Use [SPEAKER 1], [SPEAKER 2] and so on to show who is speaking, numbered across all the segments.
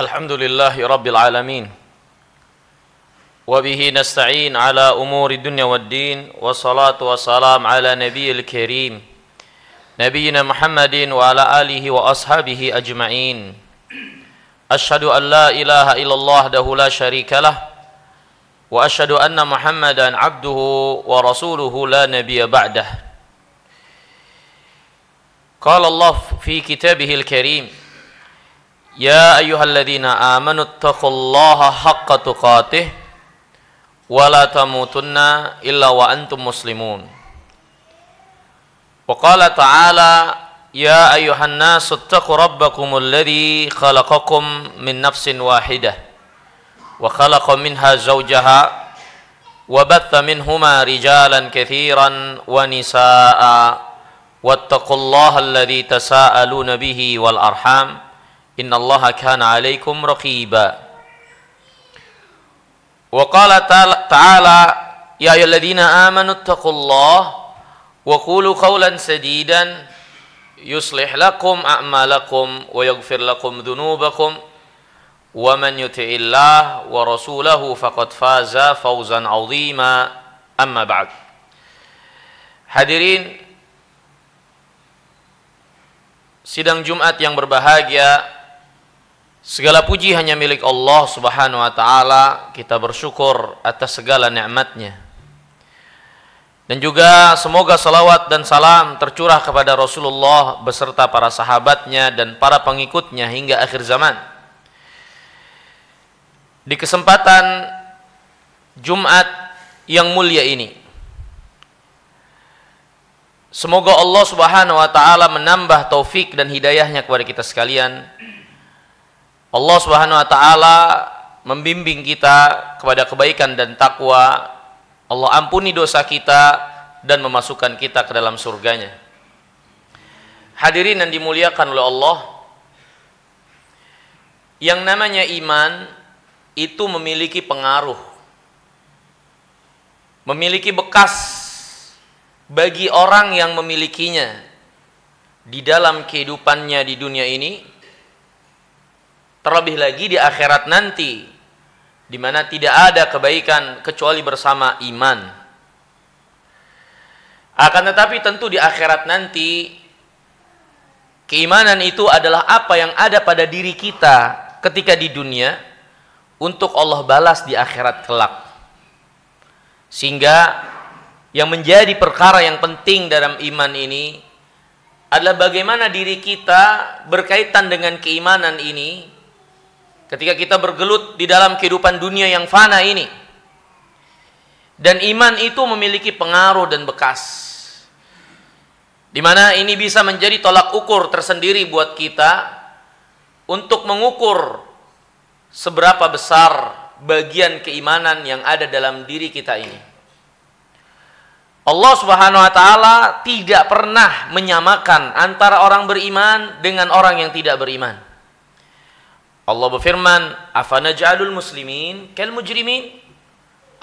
[SPEAKER 1] Alhamdulillahi Rabbil Alamin. Wabihi nasta'in ala umuri dunya waddin. Wassalatu wassalam ala nabiyil karim Nabiyyina Muhammadin wa ala alihi wa ashabihi ajma'in. Ashhadu an la ilaha illallah dahu la syarika lah. Wa ashhadu anna Muhammadan abduhu wa rasuluhu la nabiyya ba'dah. Qala Allah fi kitabihil karim, Ya ayyuhalladzina amanu taqullaha haqqa tuqatih wa la tamutunna illa wa antum muslimun. Wa qala ta'ala, Ya ayyuhan nasu ittaqu rabbakumul ladzi khalaqakum min nafsin wahidah wa khalaqa minha zawjaha wa batha minhuma rijalan katsiran wa nisaa'a wattaqullaha alladzi tasaaluna bihi wal arham innallaha kana 'alaikum raqiba. Wa qala ta'ala, ya ayyuhalladzina amanu taqullaha wa qulu qawlan sadidan yuslih lakum a'malakum wa yaghfir lakum dhunubakum wa man yuti'illah wa rasulahu faqad faza fawzan 'azima. Amma ba'd. Hadirin sidang Jumat yang berbahagia, segala puji hanya milik Allah Subhanahu wa taala. Kita bersyukur atas segala nikmatnya. Dan juga semoga salawat dan salam tercurah kepada Rasulullah beserta para sahabatnya dan para pengikutnya hingga akhir zaman. Di kesempatan Jumat yang mulia ini, semoga Allah Subhanahu wa taala menambah taufik dan hidayahnya kepada kita sekalian. Allah Subhanahu wa taala membimbing kita kepada kebaikan dan takwa. Allah ampuni dosa kita dan memasukkan kita ke dalam surganya. Hadirin yang dimuliakan oleh Allah, yang namanya iman itu memiliki pengaruh, memiliki bekas bagi orang yang memilikinya di dalam kehidupannya di dunia ini, terlebih lagi di akhirat nanti, di mana tidak ada kebaikan kecuali bersama iman. Akan tetapi tentu di akhirat nanti, keimanan itu adalah apa yang ada pada diri kita ketika di dunia untuk Allah balas di akhirat kelak. Sehingga yang menjadi perkara yang penting dalam iman ini adalah bagaimana diri kita berkaitan dengan keimanan ini ketika kita bergelut di dalam kehidupan dunia yang fana ini. Dan iman itu memiliki pengaruh dan bekas, di mana ini bisa menjadi tolak ukur tersendiri buat kita untuk mengukur seberapa besar bagian keimanan yang ada dalam diri kita ini. Allah Subhanahu wa taala tidak pernah menyamakan antara orang beriman dengan orang yang tidak beriman. Allah berfirman, afanaj'alul muslimin kal mujrimin?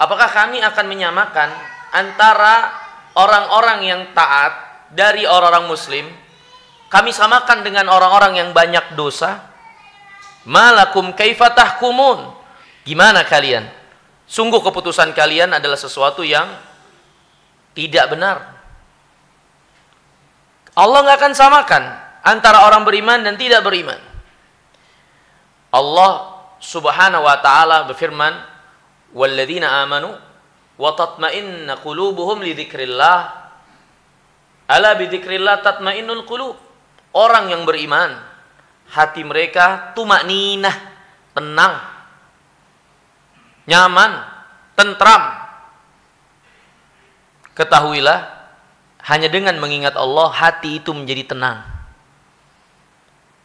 [SPEAKER 1] Apakah kami akan menyamakan antara orang-orang yang taat dari orang-orang muslim, kami samakan dengan orang-orang yang banyak dosa? Malakum kaifa tahkumun? Gimana kalian? Sungguh keputusan kalian adalah sesuatu yang tidak benar. Allah nggak akan samakan antara orang beriman dan tidak beriman. Allah Subhanahu wa taala berfirman, walladzina amanu wa tatma'inna qulubuhum li dzikrillah ala bi dzikrillah tatma'innul qulub. Orang yang beriman, hati mereka tumakninah, tenang, nyaman, tentram. Ketahuilah, hanya dengan mengingat Allah hati itu menjadi tenang.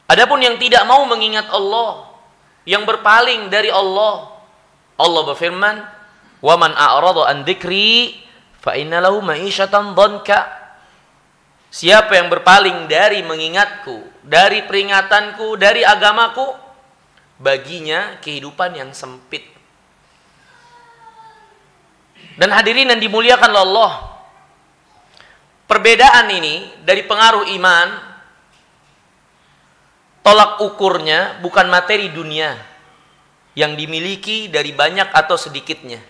[SPEAKER 1] Adapun yang tidak mau mengingat Allah, yang berpaling dari Allah, Allah berfirman, "Wa man a'rada an dzikri fa inna lahu ma'isyatan dhanka." Siapa yang berpaling dari mengingatku, dari peringatanku, dari agamaku, baginya kehidupan yang sempit. Dan hadirin yang dimuliakan oleh Allah, perbedaan ini dari pengaruh iman tolak ukurnya bukan materi dunia yang dimiliki dari banyak atau sedikitnya.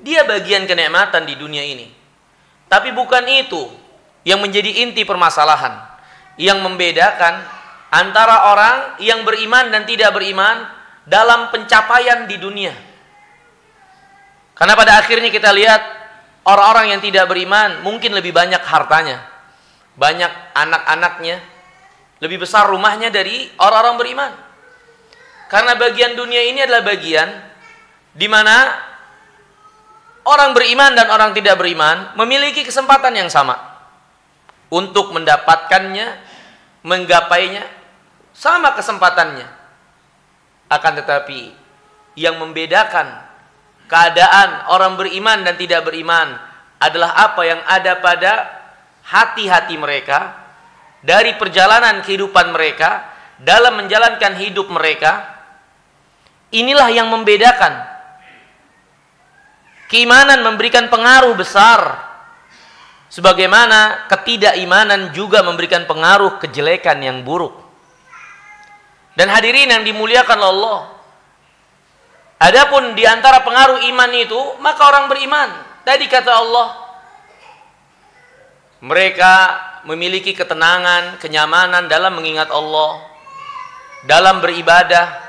[SPEAKER 1] Dia bagian kenikmatan di dunia ini. Tapi bukan itu yang menjadi inti permasalahan. Yang membedakan antara orang yang beriman dan tidak beriman dalam pencapaian di dunia. Karena pada akhirnya kita lihat orang-orang yang tidak beriman mungkin lebih banyak hartanya, banyak anak-anaknya, lebih besar rumahnya dari orang-orang beriman. Karena bagian dunia ini adalah bagian di mana orang beriman dan orang tidak beriman memiliki kesempatan yang sama untuk mendapatkannya, menggapainya, sama kesempatannya. Akan tetapi yang membedakan keadaan orang beriman dan tidak beriman adalah apa yang ada pada hati-hati mereka dari perjalanan kehidupan mereka dalam menjalankan hidup mereka. Inilah yang membedakan. Keimanan memberikan pengaruh besar, sebagaimana ketidakimanan juga memberikan pengaruh kejelekan yang buruk. Dan hadirin yang dimuliakan Allah, adapun di antara pengaruh iman itu, maka orang beriman, tadi kata Allah, mereka memiliki ketenangan, kenyamanan dalam mengingat Allah, dalam beribadah.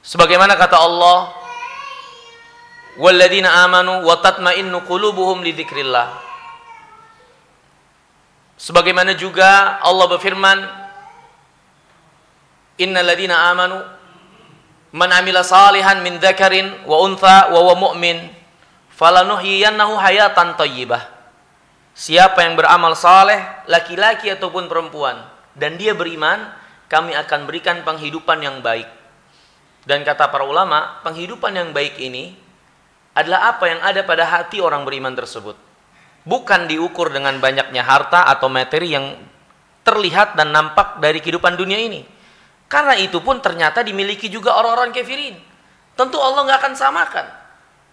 [SPEAKER 1] Sebagaimana kata Allah, walladzina amanu wa tatma'innu qulubuhum li dzikrillah. Sebagaimana juga Allah berfirman, innal ladzina amanu man 'amila salihan min dzakarin wa untha wa huwa mu'min falanuhyiyannahu hayatan thayyibah. Siapa yang beramal saleh, laki-laki ataupun perempuan, dan dia beriman, kami akan berikan penghidupan yang baik. Dan kata para ulama, penghidupan yang baik ini adalah apa yang ada pada hati orang beriman tersebut. Bukan diukur dengan banyaknya harta atau materi yang terlihat dan nampak dari kehidupan dunia ini. Karena itu pun ternyata dimiliki juga orang-orang kafirin. Tentu Allah nggak akan samakan.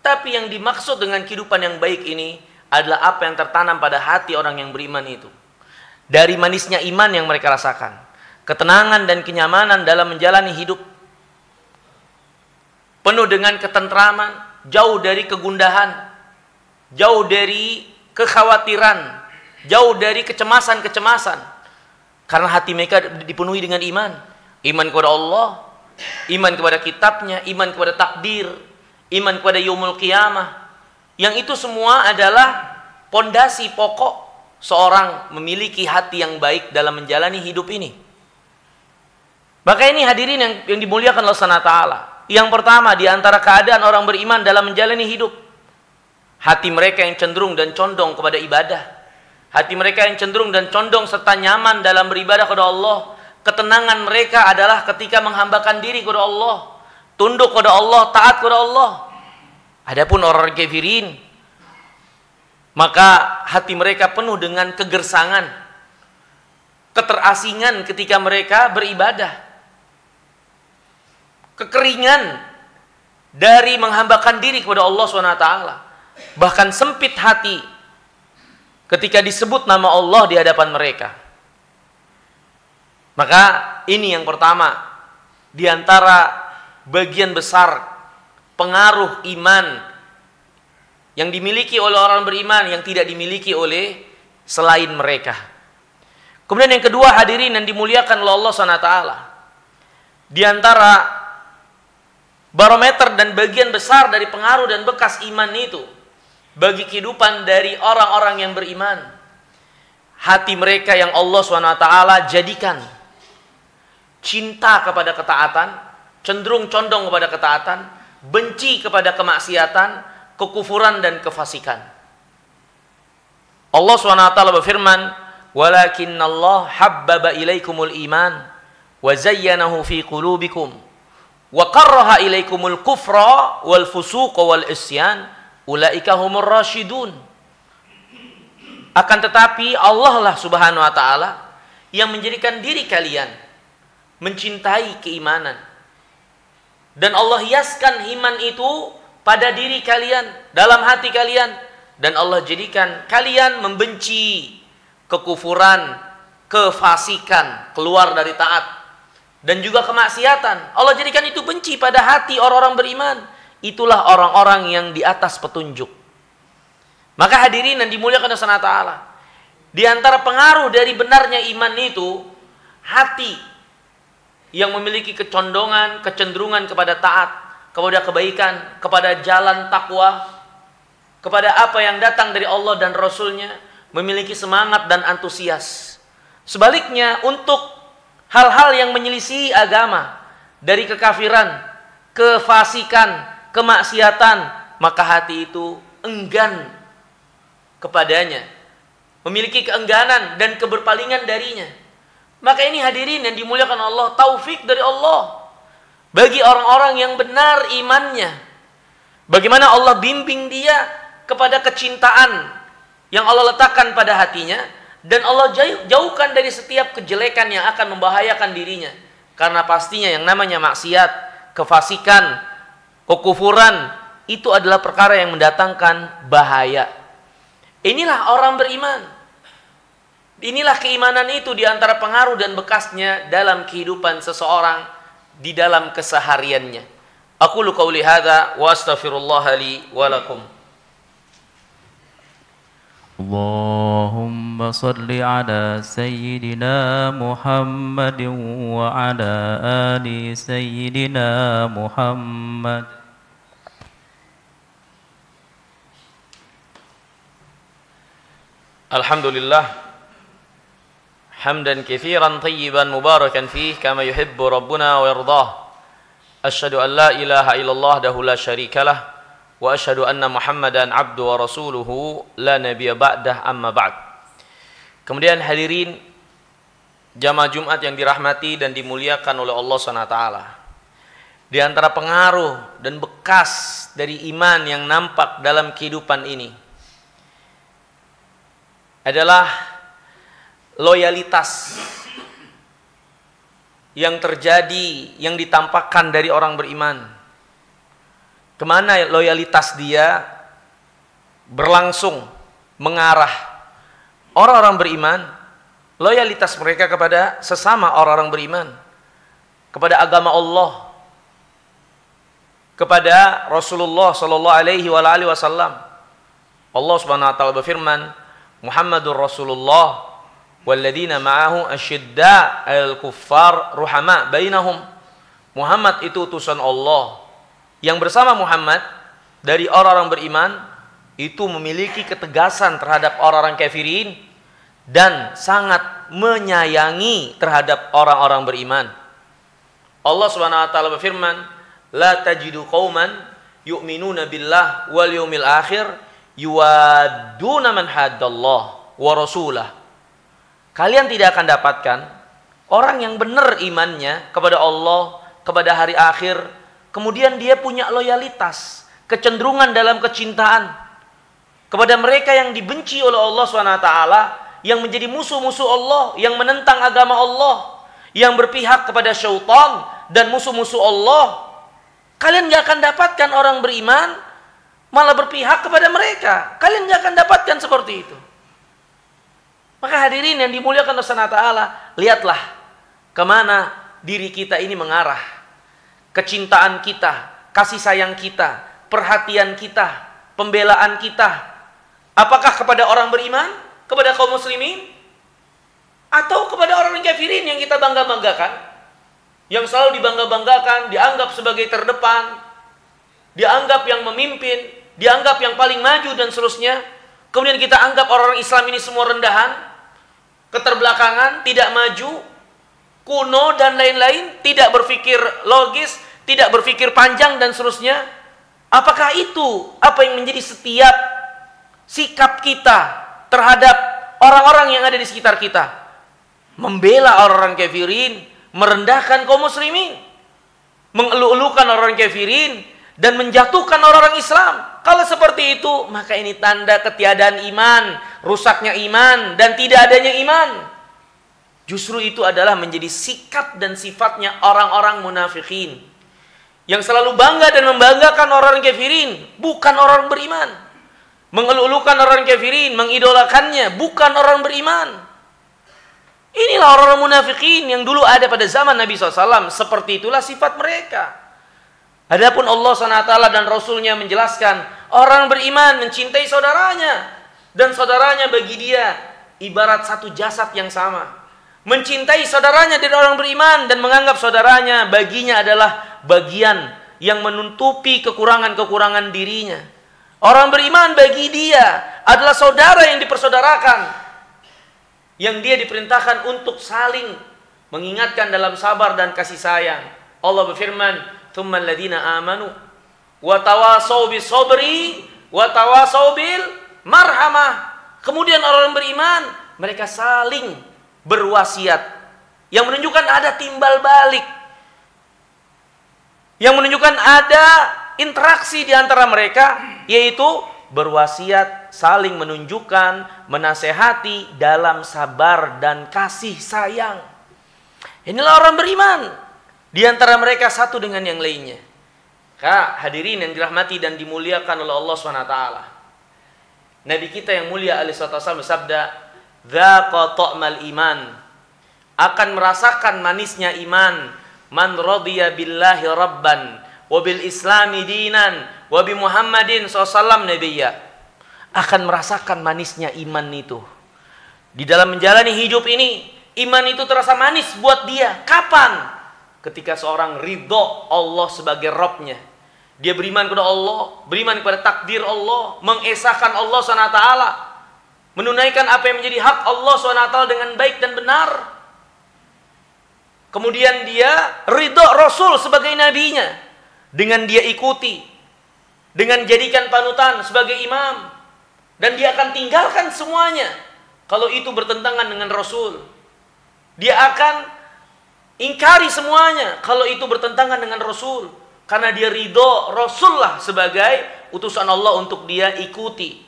[SPEAKER 1] Tapi yang dimaksud dengan kehidupan yang baik ini adalah apa yang tertanam pada hati orang yang beriman itu. Dari manisnya iman yang mereka rasakan, ketenangan dan kenyamanan dalam menjalani hidup, penuh dengan ketentraman, jauh dari kegundahan, jauh dari kekhawatiran, jauh dari kecemasan-kecemasan. Karena hati mereka dipenuhi dengan iman. Iman kepada Allah, iman kepada kitabnya, iman kepada takdir, iman kepada yaumul qiyamah. Yang itu semua adalah pondasi pokok seorang memiliki hati yang baik dalam menjalani hidup ini. Maka ini hadirin yang dimuliakan Allah Subhanahu wa taala. Yang pertama di antara keadaan orang beriman dalam menjalani hidup, hati mereka yang cenderung dan condong kepada ibadah, hati mereka yang cenderung dan condong serta nyaman dalam beribadah kepada Allah. Ketenangan mereka adalah ketika menghambakan diri kepada Allah, tunduk kepada Allah, taat kepada Allah. Adapun orang kafirin, maka hati mereka penuh dengan kegersangan, keterasingan ketika mereka beribadah, kekeringan dari menghambakan diri kepada Allah SWT. Bahkan sempit hati ketika disebut nama Allah di hadapan mereka. Maka ini yang pertama di antara bagian besar pengaruh iman yang dimiliki oleh orang beriman yang tidak dimiliki oleh selain mereka. Kemudian yang kedua hadirin yang dimuliakan oleh Allah SWT, di antara barometer dan bagian besar dari pengaruh dan bekas iman itu bagi kehidupan dari orang-orang yang beriman, hati mereka yang Allah SWT jadikan cinta kepada ketaatan, cenderung condong kepada ketaatan, benci kepada kemaksiatan, kekufuran dan kefasikan. Allah SWT berfirman, walakinnallaha habbaba ilaikumul iman wa zayyanahu fi qulubikum wa karraha ilaikumul kufra wal fusuq wal isyan ulaika humur rasyidun. Akan tetapi Allah lah Subhanahu wa taala yang menjadikan diri kalian mencintai keimanan, dan Allah hiaskan iman itu pada diri kalian, dalam hati kalian, dan Allah jadikan kalian membenci kekufuran kefasikan, keluar dari taat, dan juga kemaksiatan. Allah jadikan itu benci pada hati orang-orang beriman. Itulah orang-orang yang di atas petunjuk. Maka hadirin yang dimuliakan Allah Ta'ala, di antara pengaruh dari benarnya iman itu, hati yang memiliki kecondongan, kecenderungan kepada taat, kepada kebaikan, kepada jalan takwa, kepada apa yang datang dari Allah dan Rasulnya, memiliki semangat dan antusias. Sebaliknya, untuk hal-hal yang menyelisih agama, dari kekafiran, kefasikan, kemaksiatan, maka hati itu enggan kepadanya, memiliki keengganan dan keberpalingan darinya. Maka ini hadirin yang dimuliakan Allah, taufik dari Allah bagi orang-orang yang benar imannya. Bagaimana Allah bimbing dia kepada kecintaan yang Allah letakkan pada hatinya, dan Allah jauhkan dari setiap kejelekan yang akan membahayakan dirinya. Karena pastinya yang namanya maksiat, kefasikan, kekufuran, itu adalah perkara yang mendatangkan bahaya. Inilah orang beriman. Inilah keimanan itu di antara pengaruh dan bekasnya dalam kehidupan seseorang di dalam kesehariannya. Aqulu qauli hadza wa astaghfirullah li wa lakum.
[SPEAKER 2] Allahumma salli ala sayyidina Muhammadin wa ala ali sayyidina Muhammad.
[SPEAKER 1] Alhamdulillah hamdan katsiran tayyiban mubarakan fih kama yuhibbu rabbuna wa yardah. Asyhadu an la ilaha illallah wahdahu la syarikalah wa asyhadu anna Muhammadan abdu wa rasuluhu la nabiyya ba'dah, amma ba'd. Kemudian hadirin jamaah Jumat yang dirahmati dan dimuliakan oleh Allah SWT, di antara pengaruh dan bekas dari iman yang nampak dalam kehidupan ini adalah loyalitas yang terjadi, yang ditampakkan dari orang beriman. Kemana loyalitas dia berlangsung, mengarah. Orang-orang beriman, loyalitas mereka kepada sesama orang-orang beriman, kepada agama Allah, kepada Rasulullah sallallahu alaihi wasallam. Allah Subhanahu wa taala berfirman, Muhammadur Rasulullah walladzina ma'ahu asyidda 'alal kuffar ruhama bainahum. Muhammad itu utusan Allah. Yang bersama Muhammad dari orang-orang beriman itu memiliki ketegasan terhadap orang-orang kafirin dan sangat menyayangi terhadap orang-orang beriman. Allah Subhanahu wa taala berfirman, la tajidu qauman yu'minuna billah wal yawmil akhir yuwadduna man haddallah wa rasulah. Kalian tidak akan dapatkan orang yang benar imannya kepada Allah, kepada hari akhir, kemudian dia punya loyalitas, kecenderungan dalam kecintaan kepada mereka yang dibenci oleh Allah SWT, yang menjadi musuh-musuh Allah, yang menentang agama Allah, yang berpihak kepada syaitan dan musuh-musuh Allah. Kalian gak akan dapatkan orang beriman malah berpihak kepada mereka. Kalian gak akan dapatkan seperti itu. Maka hadirin yang dimuliakan Allah SWT, lihatlah kemana diri kita ini mengarah. Kecintaan kita, kasih sayang kita, perhatian kita, pembelaan kita. Apakah kepada orang beriman, kepada kaum muslimin, atau kepada orang kafirin yang kita bangga-banggakan, yang selalu dibangga-banggakan, dianggap sebagai terdepan, dianggap yang memimpin, dianggap yang paling maju dan seterusnya. Kemudian kita anggap orang Islam ini semua rendahan, keterbelakangan, tidak maju, kuno dan lain-lain, tidak berpikir logis, tidak berpikir panjang dan seterusnya. Apakah itu apa yang menjadi setiap sikap kita terhadap orang-orang yang ada di sekitar kita? Membela orang-orang kafirin, merendahkan kaum muslimin, mengeluh-elukan orang kafirin dan menjatuhkan orang-orang Islam. Kalau seperti itu, maka ini tanda ketiadaan iman, rusaknya iman, dan tidak adanya iman. Justru itu adalah menjadi sikap dan sifatnya orang-orang munafikin, yang selalu bangga dan membanggakan orang kafirin, bukan orang beriman. Mengeluh-elukan orang kafirin, mengidolakannya, bukan orang beriman. Inilah orang-orang munafikin yang dulu ada pada zaman Nabi SAW. Seperti itulah sifat mereka. Adapun Allah SWT dan Rasulnya menjelaskan, orang beriman mencintai saudaranya, dan saudaranya bagi dia ibarat satu jasad yang sama. Mencintai saudaranya dari orang beriman dan menganggap saudaranya baginya adalah bagian yang menutupi kekurangan-kekurangan dirinya. Orang beriman bagi dia adalah saudara yang dipersaudarakan, yang dia diperintahkan untuk saling mengingatkan dalam sabar dan kasih sayang. Allah berfirman, "Tsummal ladzina amanu wa tawassaw bis sabri wa tawassaw bil marhamah." Kemudian orang beriman, mereka saling berwasiat, yang menunjukkan ada timbal balik, yang menunjukkan ada interaksi di antara mereka, yaitu berwasiat, saling menunjukkan, menasehati dalam sabar dan kasih sayang. Inilah orang beriman. Di antara mereka satu dengan yang lainnya. Hadirin yang dirahmati dan dimuliakan oleh Allah SWT. Nabi kita yang mulia alaihi wasallam bersabda, "Dzaqa ta'mal iman." Akan merasakan manisnya iman man radiya billahi rabban wa bil islami dinan wa bi Muhammadin sallallahu nabiyya. Akan merasakan manisnya iman itu. Di dalam menjalani hidup ini, iman itu terasa manis buat dia. Kapan? Ketika seorang ridho Allah sebagai Rabbnya. Dia beriman kepada Allah, beriman kepada takdir Allah, mengesahkan Allah SWT, menunaikan apa yang menjadi hak Allah SWT dengan baik dan benar. Kemudian dia ridho Rasul sebagai nabinya, dengan dia ikuti, dengan jadikan panutan sebagai imam, dan dia akan tinggalkan semuanya kalau itu bertentangan dengan Rasul. Dia akan ingkari semuanya kalau itu bertentangan dengan Rasul, karena dia ridho Rasulullah sebagai utusan Allah untuk dia ikuti.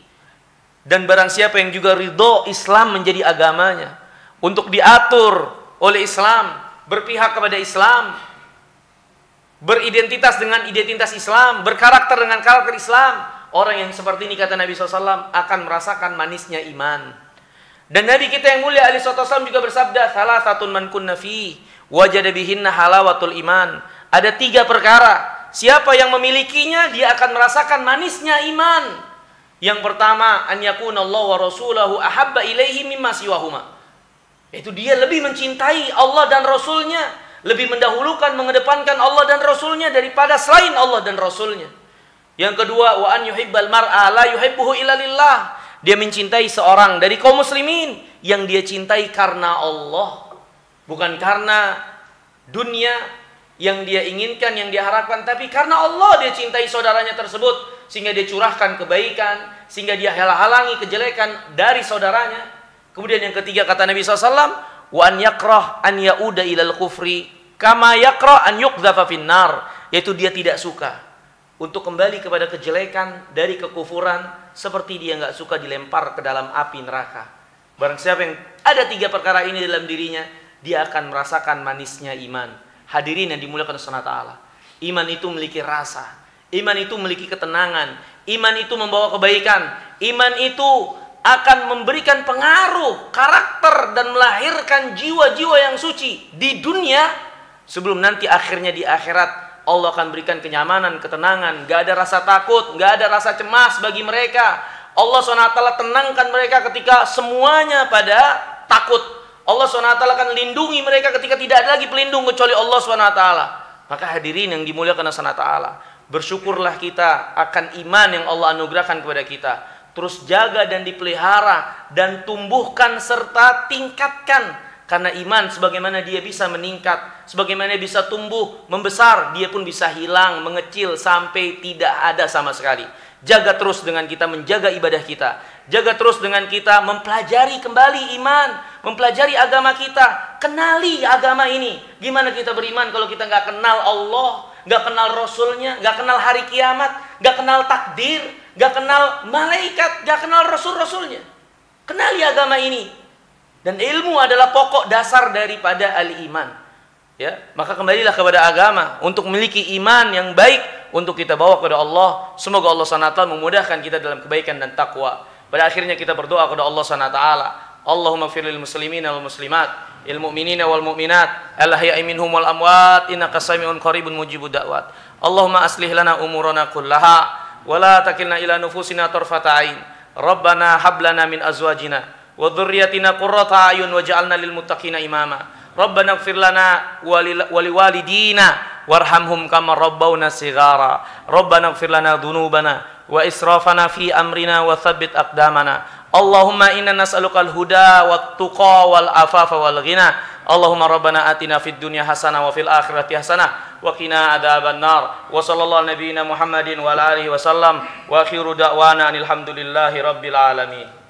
[SPEAKER 1] Dan barang siapa yang juga ridho Islam menjadi agamanya, untuk diatur oleh Islam, berpihak kepada Islam, beridentitas dengan identitas Islam, berkarakter dengan karakter Islam, orang yang seperti ini, kata Nabi SAW, akan merasakan manisnya iman. Dan Nabi kita yang mulia alaihi wasallam juga bersabda, "Salasatun man kunna fi wajada bihinna halawatul iman." Ada 3 perkara, siapa yang memilikinya dia akan merasakan manisnya iman. Yang pertama, an yakuna Allah wa rasulahu ahabba ilaihi mimma siwahuma. Itu dia lebih mencintai Allah dan Rasulnya, lebih mendahulukan, mengedepankan Allah dan Rasulnya daripada selain Allah dan Rasulnya. Yang kedua, wa an yuhibbal mar'a la yuhibbuhu illa lillah. Dia mencintai seorang dari kaum muslimin yang dia cintai karena Allah, bukan karena dunia yang dia inginkan, yang dia harapkan, tapi karena Allah dia cintai saudaranya tersebut, sehingga dia curahkan kebaikan, sehingga dia halangi kejelekan dari saudaranya. Kemudian yang ketiga, kata Nabi SAW, wa an yakrah an yauda ilal kufri kama yakrah an yuqdhafa finnar, yaitu dia tidak suka untuk kembali kepada kejelekan dari kekufuran, seperti dia nggak suka dilempar ke dalam api neraka. Barang siapa yang ada 3 perkara ini dalam dirinya, dia akan merasakan manisnya iman. Hadirin yang dimuliakan Allah Ta'ala, iman itu memiliki rasa, iman itu memiliki ketenangan, iman itu membawa kebaikan, iman itu akan memberikan pengaruh karakter dan melahirkan jiwa-jiwa yang suci di dunia, sebelum nanti akhirnya di akhirat Allah akan berikan kenyamanan, ketenangan, gak ada rasa takut, gak ada rasa cemas bagi mereka. Allah SWT tenangkan mereka ketika semuanya pada takut. Allah SWT akan lindungi mereka ketika tidak ada lagi pelindung kecuali Allah SWT. Maka hadirin yang dimuliakan Allah SWT, bersyukurlah kita akan iman yang Allah anugerahkan kepada kita. Terus jaga dan dipelihara dan tumbuhkan serta tingkatkan. Karena iman sebagaimana dia bisa meningkat, sebagaimana dia bisa tumbuh, membesar, dia pun bisa hilang, mengecil sampai tidak ada sama sekali. Jaga terus dengan kita menjaga ibadah kita. Jaga terus dengan kita mempelajari kembali iman, mempelajari agama kita. Kenali agama ini. Gimana kita beriman kalau kita nggak kenal Allah, nggak kenal Rasulnya, nggak kenal hari kiamat, nggak kenal takdir, nggak kenal malaikat, nggak kenal Rasul-Rasulnya. Kenali agama ini. Dan ilmu adalah pokok dasar daripada al-iman. Ya, maka kembalilah kepada agama untuk memiliki iman yang baik untuk kita bawa kepada Allah. Semoga Allah SWT memudahkan kita dalam kebaikan dan takwa. Pada akhirnya kita berdoa kepada Allah SWT. Allahumma firlil muslimin wal muslimat المؤمنين والمؤمنات الأحياء منهم والأموات إنك سميع قريب مجيب الدعوات اللهم أصلح لنا أمورنا كلها ولا تكلنا إلى نفوسنا طرفة عين ربنا هب لنا من أزواجنا وذريتنا قرة أعين واجعلنا للمتقين إماما ربنا اغفر لنا ولوالدينا وارحمهم كما ربونا صغارا ربنا اغفر لنا ذنوبنا وإسرافنا في أمرنا وثبت أقدامنا اللهم إنا نسألك الهدى والتقى والعفاف والغنى اللهم ربنا آتنا في الدنيا حسنة وفي الآخرة حسنة وقنا عذاب النار وصلى الله على نبينا محمد وعلى آله وسلم وآخر دعوانا الحمد لله رب العالمين.